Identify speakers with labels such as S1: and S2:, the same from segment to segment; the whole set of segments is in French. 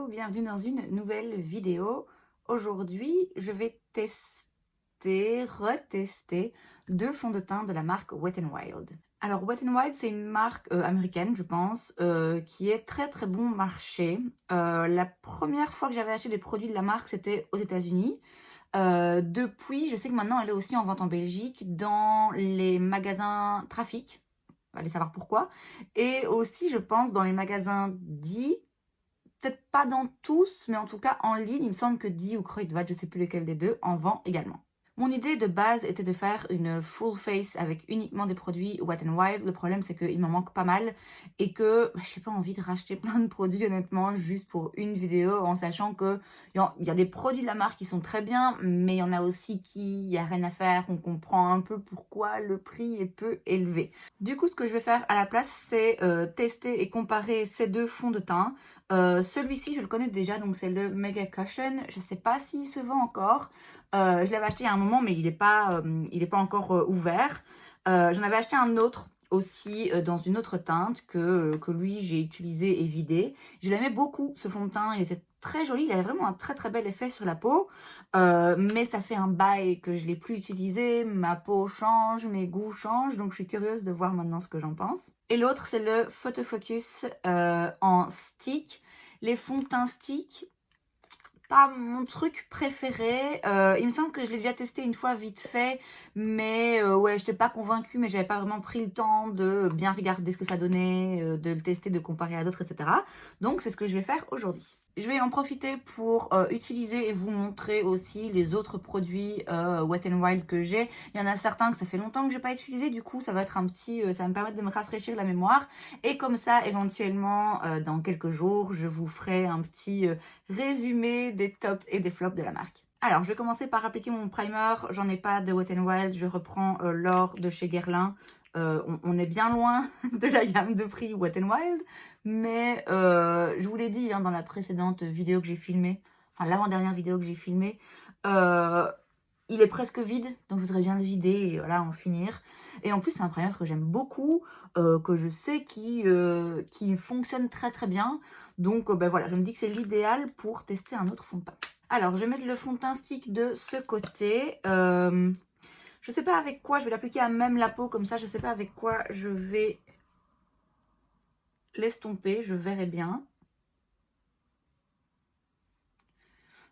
S1: bienvenue dans une nouvelle vidéo. Aujourd'hui, je vais retester deux fonds de teint de la marque Wet n Wild. Alors Wet n Wild, c'est une marque américaine, je pense, qui est très bon marché. La première fois que j'avais acheté des produits de la marque, c'était aux États-Unis. Depuis, je sais que maintenant, elle est aussi en vente en Belgique, dans les magasins Trafic. Allez savoir pourquoi. Et aussi, je pense, dans les magasins Di. Peut-être pas dans tous, mais en tout cas en ligne, il me semble que Di ou Kruidvat, je sais plus lequel des deux, en vend également. Mon idée de base était de faire une full face avec uniquement des produits Wet n Wild. Le problème, c'est qu'il m'en manque pas mal et que j'ai pas envie de racheter plein de produits, honnêtement, juste pour une vidéo, en sachant que il y a des produits de la marque qui sont très bien, mais il y en a aussi qui y a rien à faire. On comprend un peu pourquoi le prix est peu élevé. Du coup, ce que je vais faire à la place, c'est tester et comparer ces deux fonds de teint. Celui-ci, je le connais déjà, donc c'est le Mega Cushion. Je sais pas s'il se vend encore. Je l'avais acheté il y a un moment, mais il n'est pas encore ouvert. J'en avais acheté un autre aussi dans une autre teinte que lui j'ai utilisé et vidé. Je l'aimais beaucoup ce fond de teint, il était très joli, il avait vraiment un très bel effet sur la peau. Mais ça fait un bail que je ne l'ai plus utilisé, ma peau change, mes goûts changent, donc je suis curieuse de voir maintenant ce que j'en pense. Et l'autre c'est le Photo Focus en stick. Les fonds de teint stick, pas mon truc préféré. Il me semble que je l'ai déjà testé une fois vite fait, mais ouais, je n'étais pas convaincue, mais j'avais pas vraiment pris le temps de bien regarder ce que ça donnait, de le tester, de comparer à d'autres, etc. Donc c'est ce que je vais faire aujourd'hui. Je vais en profiter pour utiliser et vous montrer aussi les autres produits Wet n Wild que j'ai. Il y en a certains que ça fait longtemps que je n'ai pas utilisé, du coup ça va être un petit, ça va me permettre de me rafraîchir la mémoire. Et comme ça, éventuellement, dans quelques jours, je vous ferai un petit résumé des tops et des flops de la marque. Alors, je vais commencer par appliquer mon primer. J'en ai pas de Wet n Wild, je reprends l'or de chez Guerlain. On est bien loin de la gamme de prix Wet n Wild, mais je vous l'ai dit dans la précédente vidéo que j'ai filmée, enfin l'avant-dernière vidéo que j'ai filmée, il est presque vide, donc je voudrais bien le vider et voilà, en finir. Et en plus, c'est un primer que j'aime beaucoup, que je sais qui fonctionne très bien. Donc ben voilà, je me dis que c'est l'idéal pour tester un autre fond de teint. Alors, je vais mettre le fond de teint stick de ce côté. Je sais pas avec quoi je vais l'appliquer à même la peau, comme ça, je sais pas avec quoi je vais l'estomper, je verrai bien.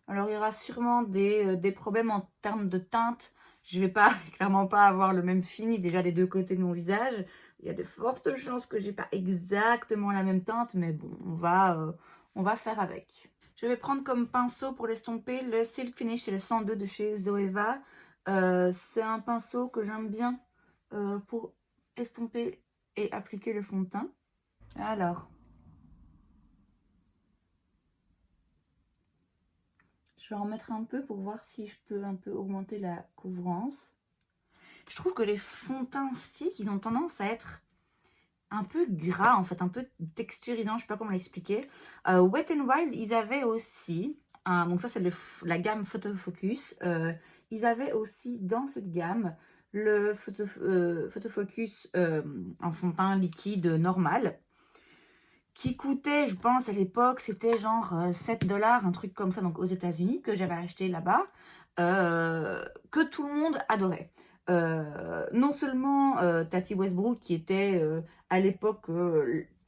S1: Alors, il y aura sûrement des problèmes en termes de teinte. Je vais pas, clairement pas avoir le même fini déjà des deux côtés de mon visage. Il y a de fortes chances que j'ai pas exactement la même teinte, mais bon, on va faire avec. Je vais prendre comme pinceau pour l'estomper le Silk Finish, c'est le 102 de chez Zoeva. C'est un pinceau que j'aime bien pour estomper et appliquer le fond de teint. Alors, je vais en mettre un peu pour voir si je peux un peu augmenter la couvrance. Je trouve que les fonds de teint stick, ils ont tendance à être un peu gras, en fait, un peu texturisant, je sais pas comment l'expliquer. Wet n Wild, ils avaient aussi, donc ça c'est la gamme Photo Focus, ils avaient aussi dans cette gamme le Photo Focus en fond de teint liquide normal, qui coûtait, je pense, à l'époque, c'était genre 7 $, un truc comme ça, donc aux États-Unis, que j'avais acheté là-bas, que tout le monde adorait. Non seulement Tati Westbrook, qui était à l'époque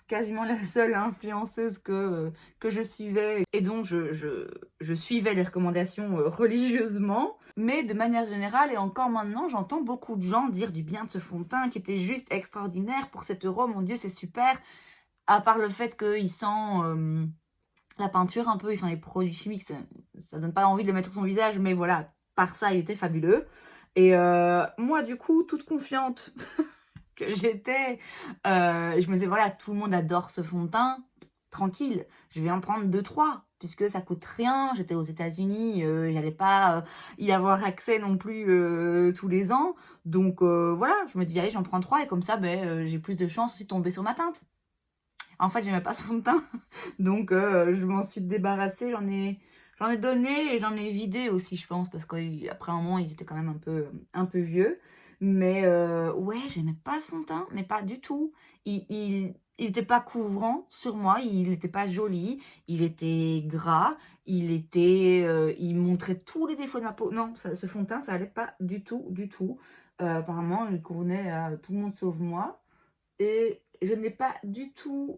S1: quasiment la seule influenceuse que je suivais et dont je suivais les recommandations religieusement, mais de manière générale et encore maintenant, j'entends beaucoup de gens dire du bien de ce fond de teint qui était juste extraordinaire pour 7 €, mon Dieu, c'est super. À part le fait qu'il sent la peinture un peu, il sent les produits chimiques, ça donne pas envie de le mettre sur son visage, mais voilà, par ça, il était fabuleux. Et moi, du coup, toute confiante que j'étais, je me disais, voilà, tout le monde adore ce fond de teint, tranquille, je vais en prendre 2-3, puisque ça coûte rien, j'étais aux États-Unis, j'allais pas y avoir accès non plus tous les ans, donc voilà, je me dis, allez, j'en prends 3, et comme ça, ben, j'ai plus de chances aussi de tomber sur ma teinte. En fait, j'aimais pas ce fond de teint, donc je m'en suis débarrassée, j'en ai donné et j'en ai vidé aussi, je pense, parce qu'après un moment, ils étaient quand même un peu vieux. Mais ouais, j'aimais pas ce fond de teint, mais pas du tout. Il il n'était pas couvrant sur moi, il n'était pas joli, il était gras, il montrait tous les défauts de ma peau. Non, ce fond de teint, ça allait pas du tout, du tout. Apparemment, il convenait à tout le monde sauf moi. Et je n'ai pas du tout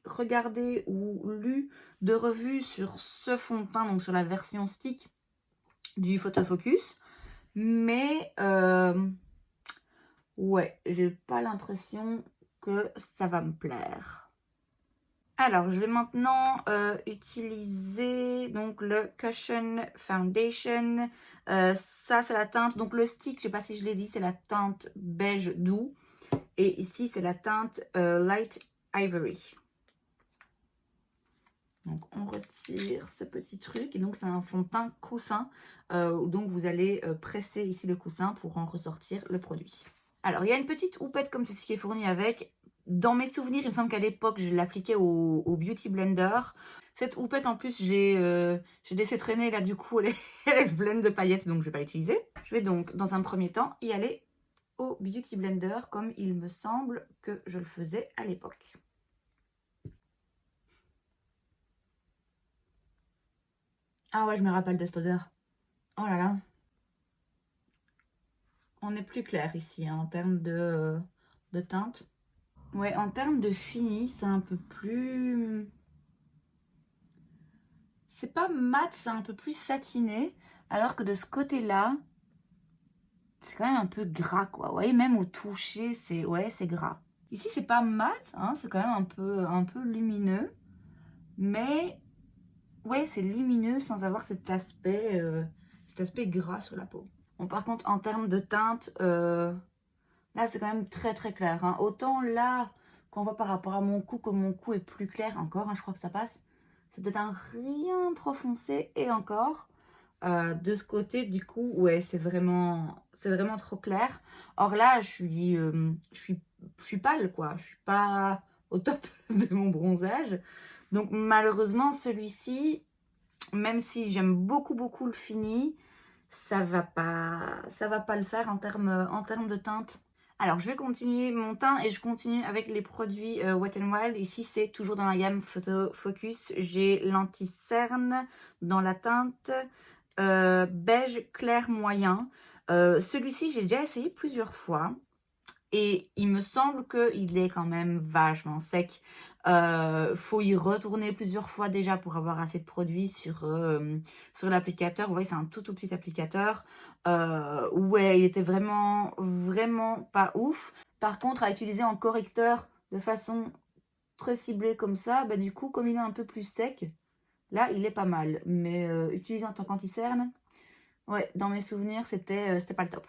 S1: regardé ou lu de revue sur ce fond de teint, donc sur la version stick du Photofocus. Mais ouais, j'ai pas l'impression que ça va me plaire. Alors, je vais maintenant utiliser donc le Cushion Foundation. Ça, c'est la teinte. Donc, le stick, je sais pas si je l'ai dit, c'est la teinte beige doux. Et ici, c'est la teinte Light Ivory. Donc, on retire ce petit truc. Et donc, c'est un fond de teint coussin. Donc, vous allez presser ici le coussin pour en ressortir le produit. Alors, il y a une petite houppette comme ceci qui est fournie avec. Dans mes souvenirs, il me semble qu'à l'époque, je l'appliquais au Beauty Blender. Cette houppette, en plus, j'ai laissé traîner. Là, du coup, elle est pleine de paillettes, donc je ne vais pas l'utiliser. Je vais donc, dans un premier temps, y aller au Beauty Blender, comme il me semble que je le faisais à l'époque. Ah ouais, je me rappelle de cette odeur. Oh là là. On est plus clair ici, hein, en termes de teinte. Ouais, en termes de fini, c'est un peu plus... C'est pas mat, c'est un peu plus satiné. Alors que de ce côté-là, c'est quand même un peu gras, quoi. Vous voyez, même au toucher, c'est gras. Ici, c'est pas mat, hein, c'est quand même un peu lumineux. Mais, ouais, c'est lumineux sans avoir cet aspect gras sur la peau. Bon, par contre, en termes de teinte, là, c'est quand même très très clair. Hein. Autant là, qu'on voit par rapport à mon cou, que mon cou est plus clair encore, hein, je crois que ça passe. C'est peut-être un rien trop foncé et encore. De ce côté, du coup, ouais, c'est vraiment trop clair. Or là, je suis pâle, quoi. Je suis pas au top de mon bronzage. Donc malheureusement, celui-ci, même si j'aime beaucoup beaucoup le fini, ça va pas le faire en termes de teinte. Alors, je vais continuer mon teint et je continue avec les produits Wet n Wild. Ici, c'est toujours dans la gamme Photo Focus. J'ai l'anti-cerne dans la teinte beige clair moyen. Celui-ci, j'ai déjà essayé plusieurs fois. Et il me semble qu'il est quand même vachement sec. Faut y retourner plusieurs fois déjà pour avoir assez de produit sur l'applicateur. Vous voyez, c'est un tout petit applicateur. Ouais, il était vraiment pas ouf. Par contre, à utiliser en correcteur de façon très ciblée comme ça, bah, du coup, comme il est un peu plus sec, là, il est pas mal. Mais utilisé en tant qu'anti-cerne, ouais, dans mes souvenirs, c'était pas le top.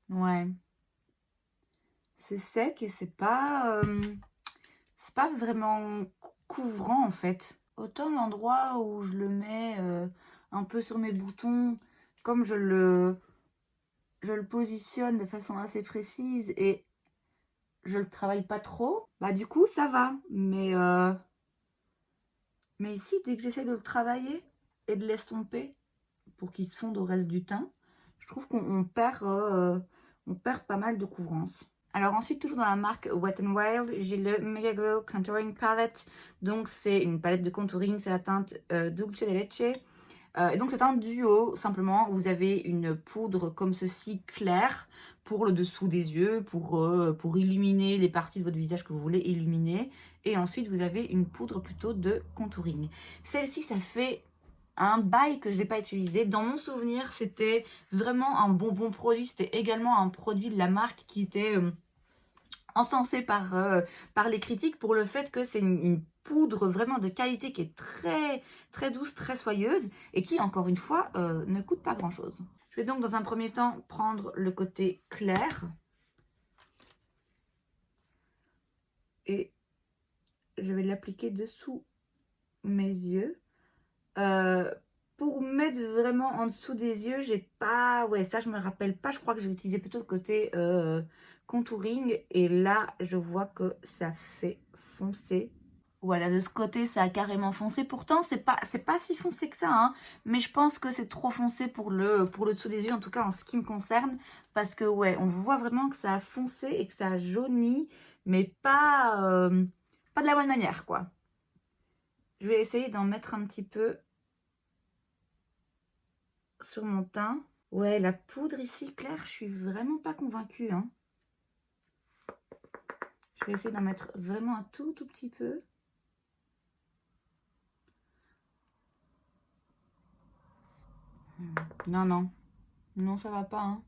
S1: Ouais. C'est sec et c'est pas vraiment couvrant en fait. Autant l'endroit où je le mets un peu sur mes boutons, comme je le positionne de façon assez précise et je le travaille pas trop, bah du coup ça va. Mais ici, dès que j'essaie de le travailler et de l'estomper pour qu'il se fonde au reste du teint, je trouve qu'on perd pas mal de couvrance. Alors ensuite, toujours dans la marque Wet n Wild, j'ai le Mega Glow Contouring Palette. Donc c'est une palette de contouring, c'est la teinte Dulce de Leche. Et donc c'est un duo, simplement, vous avez une poudre comme ceci claire pour le dessous des yeux, pour illuminer les parties de votre visage que vous voulez illuminer. Et ensuite vous avez une poudre plutôt de contouring. Celle-ci, ça fait un bail que je n'ai pas utilisé. Dans mon souvenir, c'était vraiment un bon produit. C'était également un produit de la marque qui était encensé par les critiques pour le fait que c'est une poudre vraiment de qualité qui est très douce, très soyeuse et qui, encore une fois, ne coûte pas grand chose. Je vais donc dans un premier temps prendre le côté clair et je vais l'appliquer dessous mes yeux. Pour mettre vraiment en dessous des yeux, j'ai pas... Ouais, ça, je me rappelle pas. Je crois que j'ai utilisé plutôt le côté contouring. Et là, je vois que ça fait foncer. Voilà, de ce côté, ça a carrément foncé. Pourtant, c'est pas si foncé que ça, hein. Mais je pense que c'est trop foncé pour le dessous des yeux, en tout cas en ce qui me concerne. Parce que, ouais, on voit vraiment que ça a foncé et que ça a jauni, mais pas de la bonne manière, quoi. Je vais essayer d'en mettre un petit peu sur mon teint. Ouais, la poudre ici, claire, je suis vraiment pas convaincue, hein. Je vais essayer d'en mettre vraiment un tout petit peu. Non, non. Non, ça va pas, hein.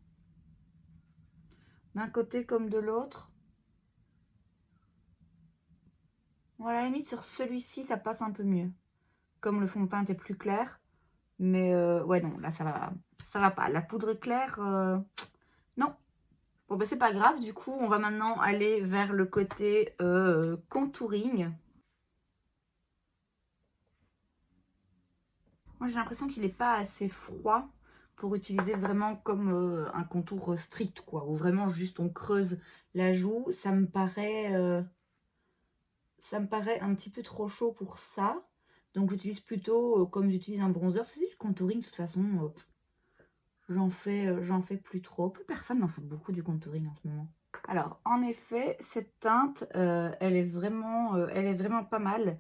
S1: D'un côté comme de l'autre. Bon, à la limite, sur celui-ci, ça passe un peu mieux. Comme le fond de teint était plus clair. Mais ouais, non, là, ça va pas. La poudre claire, non. Bon, ben, c'est pas grave. Du coup, on va maintenant aller vers le côté contouring. Moi, j'ai l'impression qu'il n'est pas assez froid pour utiliser vraiment comme un contour strict, quoi. Ou vraiment juste on creuse la joue. Ça me paraît un petit peu trop chaud pour ça. Donc j'utilise plutôt comme j'utilise un bronzer. C'est du contouring de toute façon. J'en fais plus trop. Plus personne n'en fait beaucoup du contouring en ce moment. Alors en effet, cette teinte, elle est vraiment pas mal.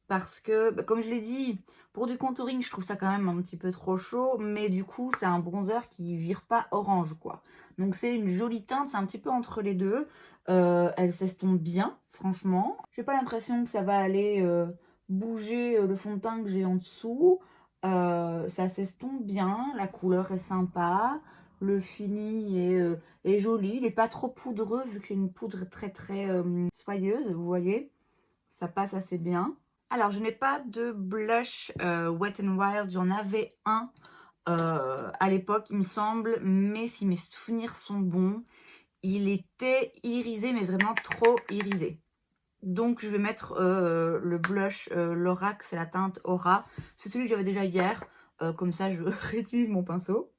S1: Parce que, bah, comme je l'ai dit, pour du contouring, je trouve ça quand même un petit peu trop chaud. Mais du coup, c'est un bronzer qui vire pas orange, quoi. Donc c'est une jolie teinte, c'est un petit peu entre les deux. Elle s'estompe bien, franchement. J'ai pas l'impression que ça va aller bouger le fond de teint que j'ai en dessous. Ça s'estompe bien, la couleur est sympa, le fini est joli. Il n'est pas trop poudreux vu que c'est une poudre très soyeuse, vous voyez. Ça passe assez bien. Alors, je n'ai pas de blush Wet n Wild, j'en avais un à l'époque, il me semble, mais si mes souvenirs sont bons, il était irisé, mais vraiment trop irisé. Donc, je vais mettre le blush Lorac, c'est la teinte Aura. C'est celui que j'avais déjà hier, comme ça, je réutilise mon pinceau.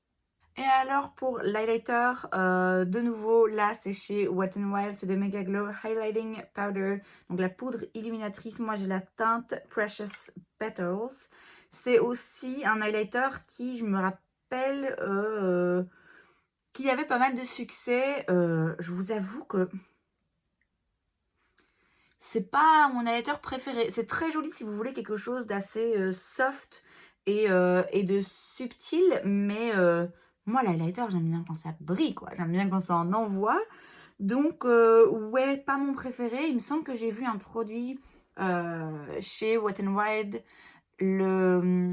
S1: Et alors pour l'highlighter, de nouveau là c'est chez Wet n Wild, c'est de Mega Glow Highlighting Powder, donc la poudre illuminatrice. Moi j'ai la teinte Precious Petals. C'est aussi un highlighter qui, je me rappelle, qui avait pas mal de succès. Je vous avoue que c'est pas mon highlighter préféré. C'est très joli si vous voulez quelque chose d'assez soft et de subtil, mais moi l'highlighter j'aime bien quand ça brille, quoi. J'aime bien quand ça en envoie. Donc ouais, pas mon préféré. Il me semble que j'ai vu un produit chez Wet n Wild, le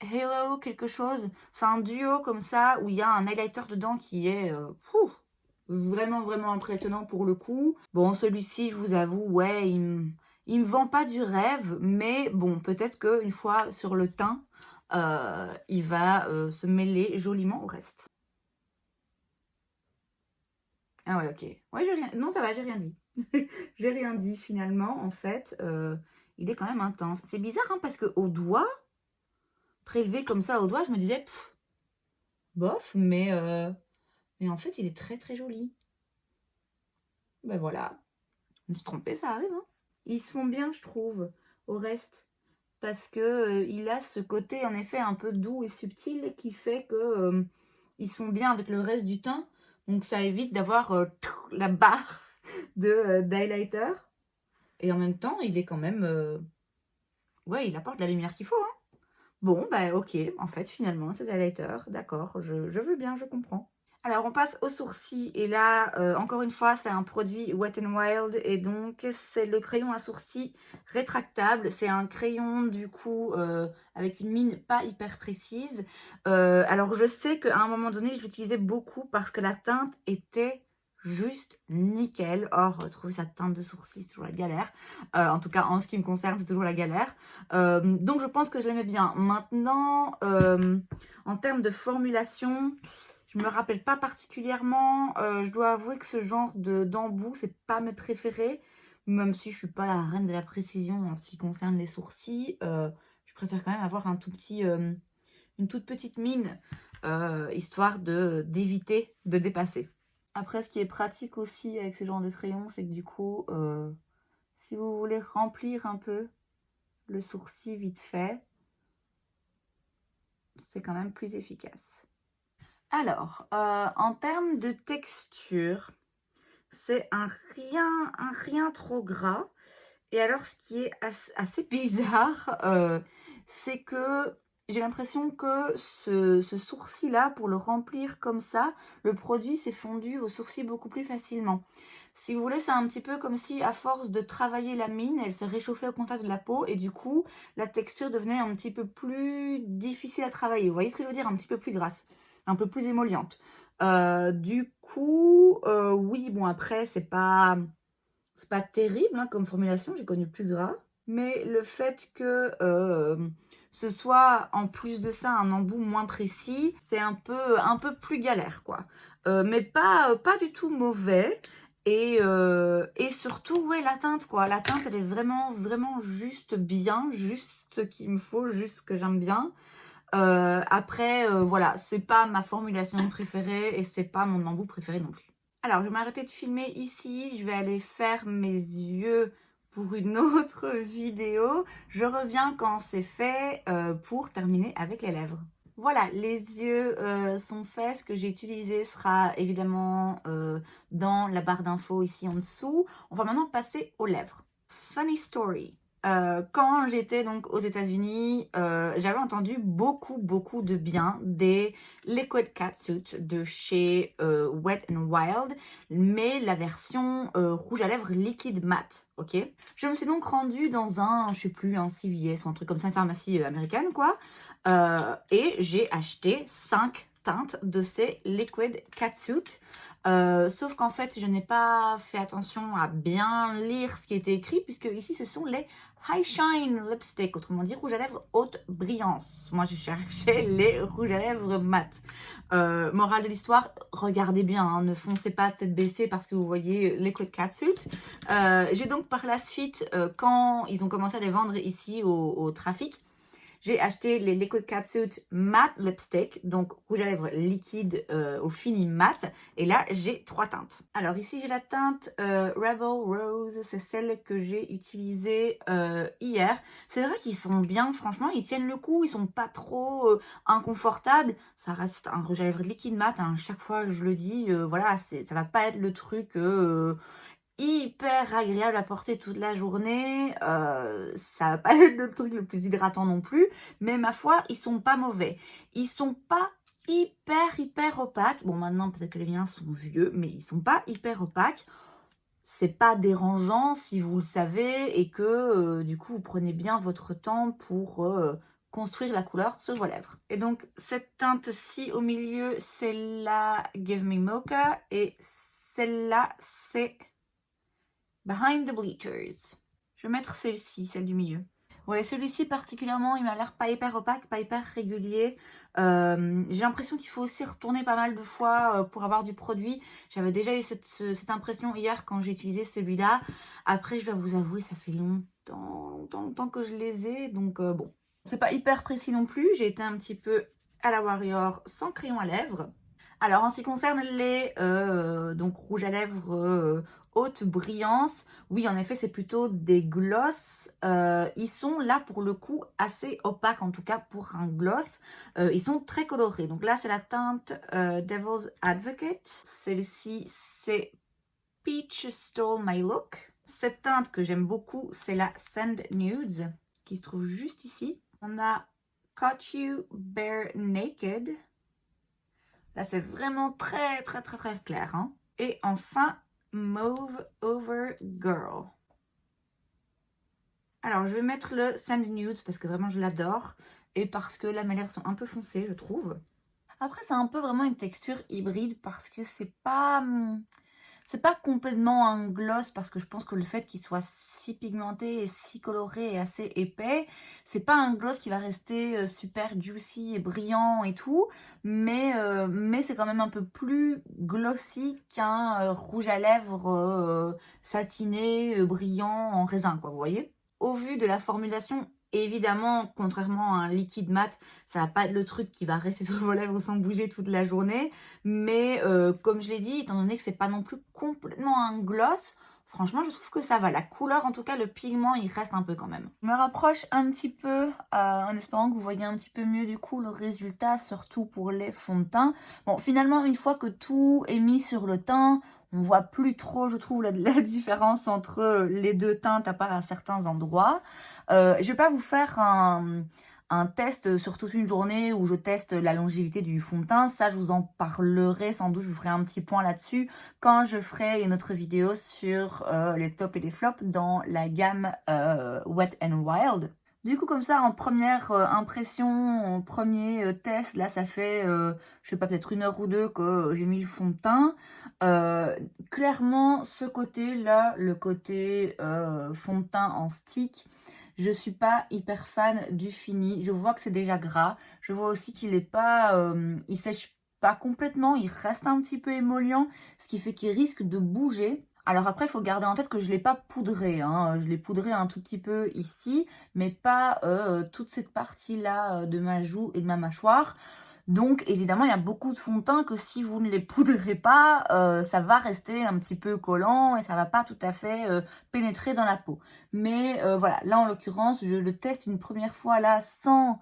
S1: Halo quelque chose. C'est un duo comme ça où il y a un highlighter dedans qui est vraiment impressionnant pour le coup. Bon, celui-ci, je vous avoue, ouais, il me vend pas du rêve, mais bon, peut-être qu'une fois sur le teint, il va se mêler joliment au reste. Ah ouais, ok. Ouais, j'ai rien... Non, ça va, j'ai rien dit. J'ai rien dit finalement, en fait. Il est quand même intense. C'est bizarre, hein, parce que au doigt, prélevé comme ça au doigt, je me disais, pff, bof, mais en fait, il est très joli. Ben voilà. Je me suis trompée, ça arrive, hein. Ils se font bien, je trouve, au reste. Parce que il a ce côté, en effet, un peu doux et subtil qui fait que ils se font bien avec le reste du teint. Donc, ça évite d'avoir la barre d'highlighter. Et en même temps, il est quand même... ouais, il apporte la lumière qu'il faut, hein. Bon, bah ok, en fait, finalement, c'est highlighter. D'accord, je veux bien, je comprends. Alors, on passe aux sourcils. Et là, encore une fois, c'est un produit Wet n Wild. Et donc, c'est le crayon à sourcils rétractable. C'est un crayon, du coup, avec une mine pas hyper précise. Alors, je sais qu'à un moment donné, je l'utilisais beaucoup parce que la teinte était juste nickel. Or, trouver sa teinte de sourcils, c'est toujours la galère. En tout cas, en ce qui me concerne, c'est toujours la galère. Donc, je pense que je l'aimais bien. Maintenant, en termes de formulation... Je me rappelle pas particulièrement. Je dois avouer que ce genre d'embout, c'est pas mes préférés. Même si je suis pas la reine de la précision en ce qui concerne les sourcils. Je préfère quand même avoir un tout petit, une toute petite mine, histoire d'éviter de dépasser. Après, ce qui est pratique aussi avec ce genre de crayon, c'est que du coup, si vous voulez remplir un peu le sourcil vite fait, c'est quand même plus efficace. Alors, en termes de texture, c'est un rien trop gras. Et alors, ce qui est assez bizarre, c'est que j'ai l'impression que ce sourcil-là, pour le remplir comme ça, le produit s'est fondu au sourcil beaucoup plus facilement. Si vous voulez, c'est un petit peu comme si, à force de travailler la mine, elle se réchauffait au contact de la peau et du coup, la texture devenait un petit peu plus difficile à travailler. Vous voyez ce que je veux dire? Un petit peu plus grasse, un peu plus émolliente. Du coup, oui, bon après, c'est pas terrible hein, comme formulation, j'ai connu plus gras. Mais le fait que ce soit en plus de ça un embout moins précis, c'est un peu plus galère quoi. Mais pas du tout mauvais. Et surtout, ouais, la teinte quoi. La teinte, elle est vraiment juste bien, juste ce qu'il me faut, juste ce que j'aime bien. Après, voilà, c'est pas ma formulation préférée et c'est pas mon embout préféré non plus. Alors, je vais m'arrêter de filmer ici. Je vais aller faire mes yeux pour une autre vidéo. Je reviens quand c'est fait pour terminer avec les lèvres. Voilà, les yeux sont faits. Ce que j'ai utilisé sera évidemment dans la barre d'infos ici en dessous. On va maintenant passer aux lèvres. Funny story. Quand j'étais donc aux États-Unis, j'avais entendu beaucoup de bien des Liquid Catsuit de chez Wet n Wild, mais la version rouge à lèvres liquide mat, ok? Je me suis donc rendue dans un, je sais plus, un CVS ou un truc comme ça, une pharmacie américaine quoi, et j'ai acheté 5 teintes de ces Liquid Catsuit. Sauf qu'en fait, je n'ai pas fait attention à bien lire ce qui était écrit, puisque ici, ce sont les High Shine Lipstick, autrement dit rouge à lèvres haute brillance. Moi, je cherchais les rouges à lèvres mat. Morale de l'histoire, regardez bien, hein, ne foncez pas tête baissée parce que vous voyez Liquid Catsuit. J'ai donc par la suite, quand ils ont commencé à les vendre ici au trafic, j'ai acheté les Liquid Catsuit Matte Lipstick, donc rouge à lèvres liquide au fini mat. Et là, j'ai 3 teintes. Alors ici, j'ai la teinte Rebel Rose. C'est celle que j'ai utilisée hier. C'est vrai qu'ils sont bien, franchement. Ils tiennent le coup. Ils sont pas trop inconfortables. Ça reste un rouge à lèvres liquide mat. Hein. Chaque fois que je le dis, voilà, ça va pas être le truc... hyper agréable à porter toute la journée, ça va pas être le truc le plus hydratant non plus, mais ma foi, ils sont pas mauvais. Ils sont pas hyper opaques. Bon, maintenant, peut-être que les miens sont vieux, mais ils sont pas hyper opaques. C'est pas dérangeant si vous le savez et que, du coup, vous prenez bien votre temps pour construire la couleur sur vos lèvres. Et donc, cette teinte-ci au milieu, c'est la Give Me Mocha et celle-là, c'est Behind the Bleachers. Je vais mettre celle-ci, celle du milieu. Ouais, celui-ci particulièrement, il m'a l'air pas hyper opaque, pas hyper régulier. J'ai l'impression qu'il faut aussi retourner pas mal de fois pour avoir du produit. J'avais déjà eu cette impression hier quand j'ai utilisé celui-là. Après, je dois vous avouer, ça fait longtemps que je les ai. Donc bon, c'est pas hyper précis non plus. J'ai été un petit peu à la Warrior sans crayon à lèvres. Alors, en ce qui concerne les donc rouges à lèvres haute brillance, oui, en effet, c'est plutôt des gloss. Ils sont là, pour le coup, assez opaques, en tout cas pour un gloss. Ils sont très colorés. Donc là, c'est la teinte Devil's Advocate. Celle-ci, c'est Peach Stole My Look. Cette teinte que j'aime beaucoup, c'est la Sand Nudes, qui se trouve juste ici. On a Caught You Bare Naked. Là, c'est vraiment très clair. Hein. Et enfin, Mauve Over Girl. Alors, je vais mettre le Sand Nudes parce que vraiment, je l'adore. Et parce que là, mes lèvres sont un peu foncées, je trouve. Après, c'est un peu vraiment une texture hybride parce que c'est pas complètement un gloss, parce que je pense que le fait qu'il soit si pigmenté et si coloré et assez épais, c'est pas un gloss qui va rester super juicy et brillant et tout, mais c'est quand même un peu plus glossy qu'un rouge à lèvres satiné, brillant en raisin, quoi, vous voyez. Au vu de la formulation, évidemment, contrairement à un liquide mat, ça va pas être le truc qui va rester sur vos lèvres sans bouger toute la journée. Mais comme je l'ai dit, étant donné que c'est pas non plus complètement un gloss, Franchement, je trouve que ça va. La couleur, en tout cas, le pigment, il reste un peu quand même. Je me rapproche un petit peu en espérant que vous voyez un petit peu mieux du coup le résultat, surtout pour les fonds de teint. Bon, finalement, une fois que tout est mis sur le teint, on voit plus trop, je trouve, la différence entre les deux teintes, à part à certains endroits. Je vais pas vous faire un test sur toute une journée où je teste la longévité du fond de teint. Ça, je vous en parlerai sans doute, je vous ferai un petit point là-dessus quand je ferai une autre vidéo sur les tops et les flops dans la gamme Wet n Wild. Du coup, comme ça, en première impression, en premier test, là, ça fait, je sais pas, peut-être 1 heure ou 2 que j'ai mis le fond de teint. Clairement, ce côté-là, le côté fond de teint en stick, je suis pas hyper fan du fini. Je vois que c'est déjà gras. Je vois aussi qu'il est pas, il sèche pas complètement. Il reste un petit peu émollient, ce qui fait qu'il risque de bouger. Alors après, il faut garder en tête que je ne l'ai pas poudré. Hein. Je l'ai poudré un tout petit peu ici, mais pas toute cette partie-là de ma joue et de ma mâchoire. Donc évidemment, il y a beaucoup de fond de teint que si vous ne les poudrez pas, ça va rester un petit peu collant et ça va pas tout à fait pénétrer dans la peau. Mais voilà, là en l'occurrence, je le teste une première fois là sans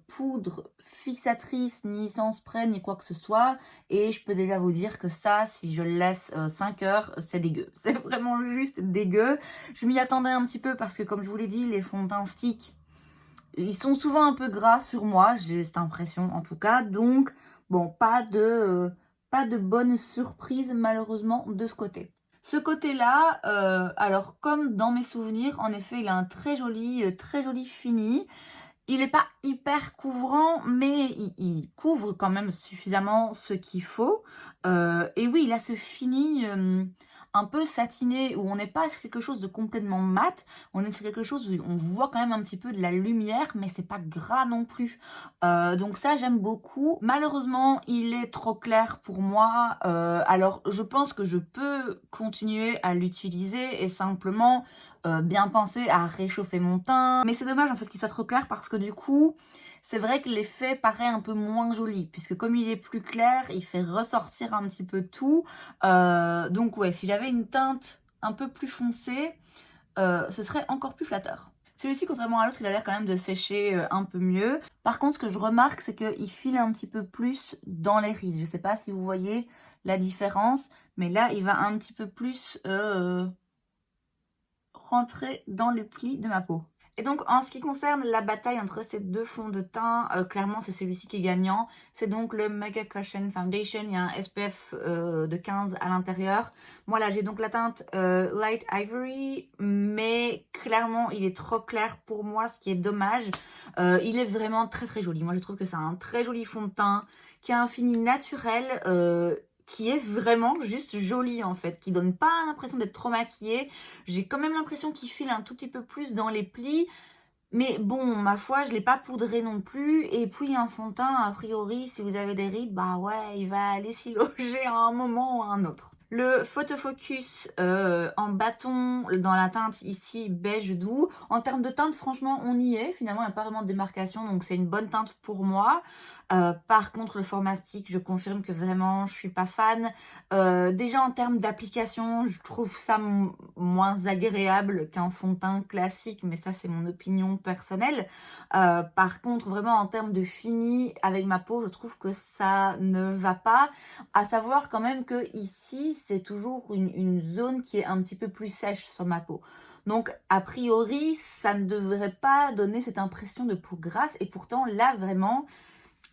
S1: poudre fixatrice, ni sans spray, ni quoi que ce soit. Et je peux déjà vous dire que ça, si je le laisse 5 heures, c'est dégueu. C'est vraiment juste dégueu. Je m'y attendais un petit peu parce que comme je vous l'ai dit, les fonds de teint stick, ils sont souvent un peu gras sur moi, j'ai cette impression en tout cas. Donc, bon, pas de bonne surprise malheureusement de ce côté. Ce côté-là, alors comme dans mes souvenirs, en effet, il a un très joli fini. Il n'est pas hyper couvrant, mais il couvre quand même suffisamment ce qu'il faut. Et oui, il a ce fini un peu satiné, où on n'est pas sur quelque chose de complètement mat, on est sur quelque chose où on voit quand même un petit peu de la lumière, mais c'est pas gras non plus. Donc ça, j'aime beaucoup. Malheureusement, il est trop clair pour moi. Alors, je pense que je peux continuer à l'utiliser et simplement bien penser à réchauffer mon teint. Mais c'est dommage en fait qu'il soit trop clair parce que du coup, c'est vrai que l'effet paraît un peu moins joli puisque comme il est plus clair, il fait ressortir un petit peu tout. Donc ouais, si j'avais une teinte un peu plus foncée, ce serait encore plus flatteur. Celui-ci, contrairement à l'autre, il a l'air quand même de sécher un peu mieux. Par contre, ce que je remarque, c'est qu'il file un petit peu plus dans les rides. Je ne sais pas si vous voyez la différence, mais là, il va un petit peu plus rentrer dans les plis de ma peau. Et donc en ce qui concerne la bataille entre ces deux fonds de teint, clairement c'est celui-ci qui est gagnant. C'est donc le Mega Cushion Foundation, il y a un SPF de 15 à l'intérieur. Moi là j'ai donc la teinte Light Ivory, mais clairement il est trop clair pour moi, ce qui est dommage. Il est vraiment très joli. Moi je trouve que c'est un très joli fond de teint qui a un fini naturel, qui est vraiment juste joli en fait, qui donne pas l'impression d'être trop maquillée. J'ai quand même l'impression qu'il file un tout petit peu plus dans les plis, mais bon, ma foi, je l'ai pas poudré non plus. Et puis un fond de teint, a priori, si vous avez des rides, bah ouais, il va aller s'y loger à un moment ou à un autre. Le Photo Focus en bâton dans la teinte ici beige doux. En termes de teinte, franchement, on y est. Finalement, il n'y a pas vraiment de démarcation, donc c'est une bonne teinte pour moi. Par contre, le format stick, je confirme que vraiment, je suis pas fan. Déjà, en termes d'application, je trouve ça moins agréable qu'un fond de teint classique, mais ça, c'est mon opinion personnelle. Par contre, vraiment, en termes de fini avec ma peau, je trouve que ça ne va pas. À savoir quand même que ici, c'est toujours une zone qui est un petit peu plus sèche sur ma peau. Donc, a priori, ça ne devrait pas donner cette impression de peau grasse. Et pourtant, là, vraiment,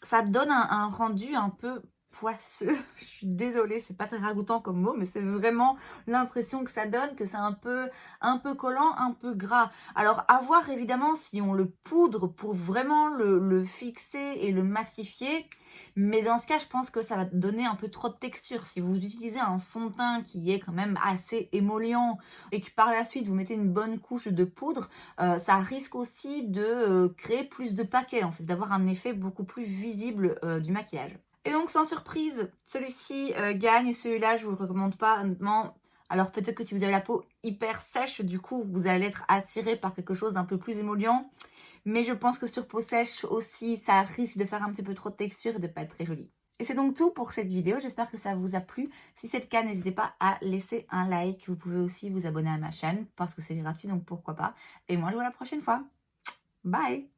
S1: ça donne un rendu un peu poisseux. Je suis désolée, c'est pas très ragoûtant comme mot, mais c'est vraiment l'impression que ça donne, que c'est un peu collant, un peu gras. Alors, à voir évidemment si on le poudre pour vraiment le fixer et le matifier. Mais dans ce cas, je pense que ça va donner un peu trop de texture. Si vous utilisez un fond de teint qui est quand même assez émollient et que par la suite vous mettez une bonne couche de poudre, ça risque aussi de créer plus de paquets, en fait, d'avoir un effet beaucoup plus visible du maquillage. Et donc sans surprise, celui-ci gagne, celui-là je vous le recommande pas honnêtement. Alors peut-être que si vous avez la peau hyper sèche, du coup vous allez être attiré par quelque chose d'un peu plus émollient. Mais je pense que sur peau sèche aussi, ça risque de faire un petit peu trop de texture et de pas être très joli. Et c'est donc tout pour cette vidéo, j'espère que ça vous a plu. Si c'est le cas, n'hésitez pas à laisser un like. Vous pouvez aussi vous abonner à ma chaîne parce que c'est gratuit, donc pourquoi pas. Et moi, je vous vois la prochaine fois. Bye!